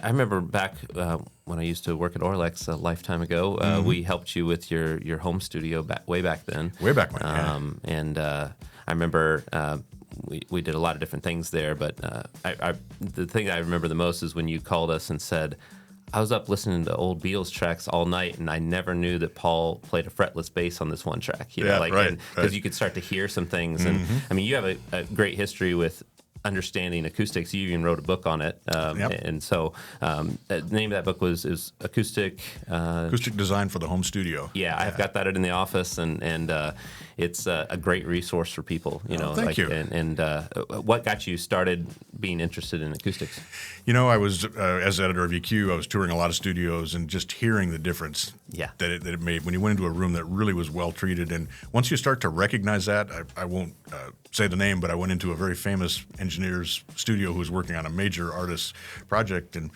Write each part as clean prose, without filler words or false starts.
I remember back when I used to work at Orlex a lifetime ago, we helped you with your home studio way back then. Way back when, yeah. And I remember we did a lot of different things there, but the thing I remember the most is when you called us and said, I was up listening to old Beatles tracks all night, and I never knew that Paul played a fretless bass on this one track. Because you could start to hear some things. And I mean, you have a great history with understanding acoustics. You even wrote a book on it. And so the name of that book is Acoustic Design for the Home Studio. Yeah, I've got that in the office, and it's a great resource for people. Thank you. And what got you started being interested in acoustics? I was, as editor of EQ, I was touring a lot of studios and just hearing the difference that it made when you went into a room that really was well treated. And once you start to recognize that, I won't say the name, but I went into a very famous engineer's studio who was working on a major artist project, and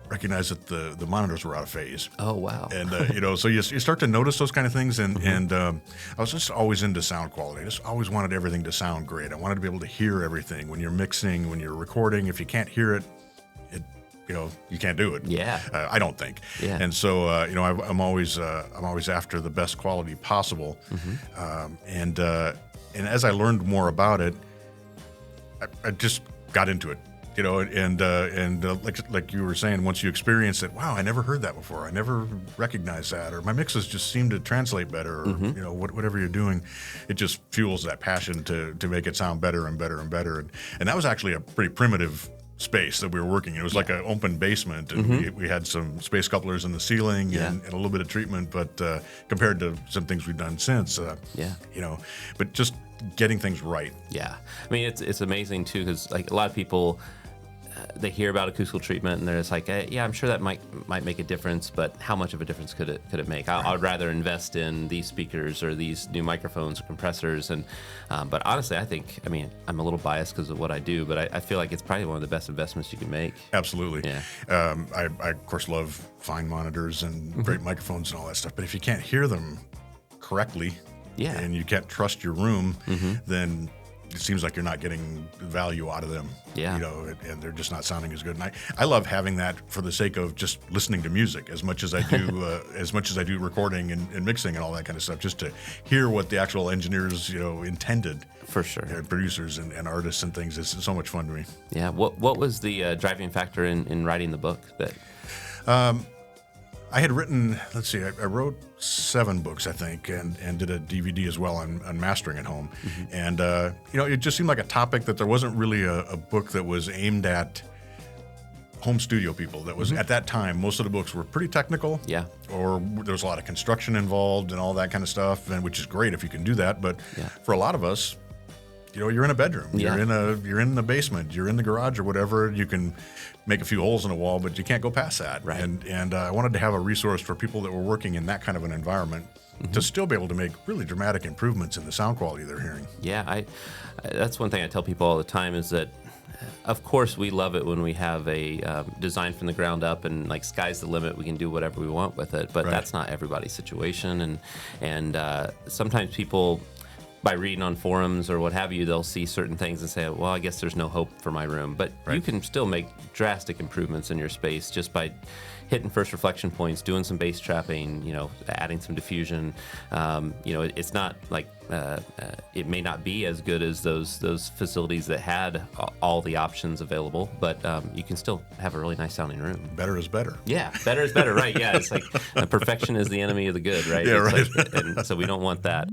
recognized that the monitors were out of phase. Oh, wow. And, so you start to notice those kind of things. And I was just always into sound quality. I just always wanted everything to sound great. I wanted to be able to hear everything when you're mixing, when you're recording. If you can't hear it, you can't do it. Yeah. I don't think. Yeah. And so, I'm always after the best quality possible. And as I learned more about it, I just got into it. Like you were saying, once you experience it, wow, I never heard that before. I never recognized that, or my mixes just seem to translate better, or whatever you're doing, it just fuels that passion to make it sound better and better and better. And that was actually a pretty primitive space that we were working in. It was like an open basement, and we had some space couplers in the ceiling and a little bit of treatment, but compared to some things we've done since, but just getting things right. Yeah, I mean it's amazing too, because like a lot of people. They hear about acoustical treatment and they're just like, yeah, I'm sure that might make a difference, but how much of a difference could it make? I'd rather invest in these speakers or these new microphones or compressors. And but honestly, I'm a little biased because of what I do, but I feel like it's probably one of the best investments you can make. Absolutely. Yeah. I of course love fine monitors and great microphones and all that stuff, but if you can't hear them correctly, and you can't trust your room, then it seems like you're not getting value out of them, and they're just not sounding as good. And I love having that for the sake of just listening to music as much as I do, recording and mixing and all that kind of stuff, just to hear what the actual engineers, intended. For sure. And producers and artists and things. It's so much fun to me. Yeah. What was the driving factor in writing the book? I had written, I wrote 7 books, I think, and did a DVD as well on mastering at home. And, it just seemed like a topic that there wasn't really a book that was aimed at home studio people. That was, at that time, most of the books were pretty technical. Yeah. Or there was a lot of construction involved and all that kind of stuff, and which is great if you can do that. But for a lot of us, you're in a bedroom, you're in the basement, you're in the garage or whatever. You can make a few holes in a wall, but you can't go past that. Right. And I wanted to have a resource for people that were working in that kind of an environment to still be able to make really dramatic improvements in the sound quality they're hearing. Yeah, that's one thing I tell people all the time is that, of course, we love it when we have a design from the ground up and like sky's the limit. We can do whatever we want with it, but that's not everybody's situation. And sometimes people, by reading on forums or what have you, they'll see certain things and say, well, I guess there's no hope for my room. But you can still make drastic improvements in your space just by hitting first reflection points, doing some bass trapping, adding some diffusion. It's not like it may not be as good as those facilities that had all the options available, but you can still have a really nice sounding room. Better is better. Yeah, better is better, right? Yeah, it's like perfection is the enemy of the good, right? Yeah, it's and so we don't want that.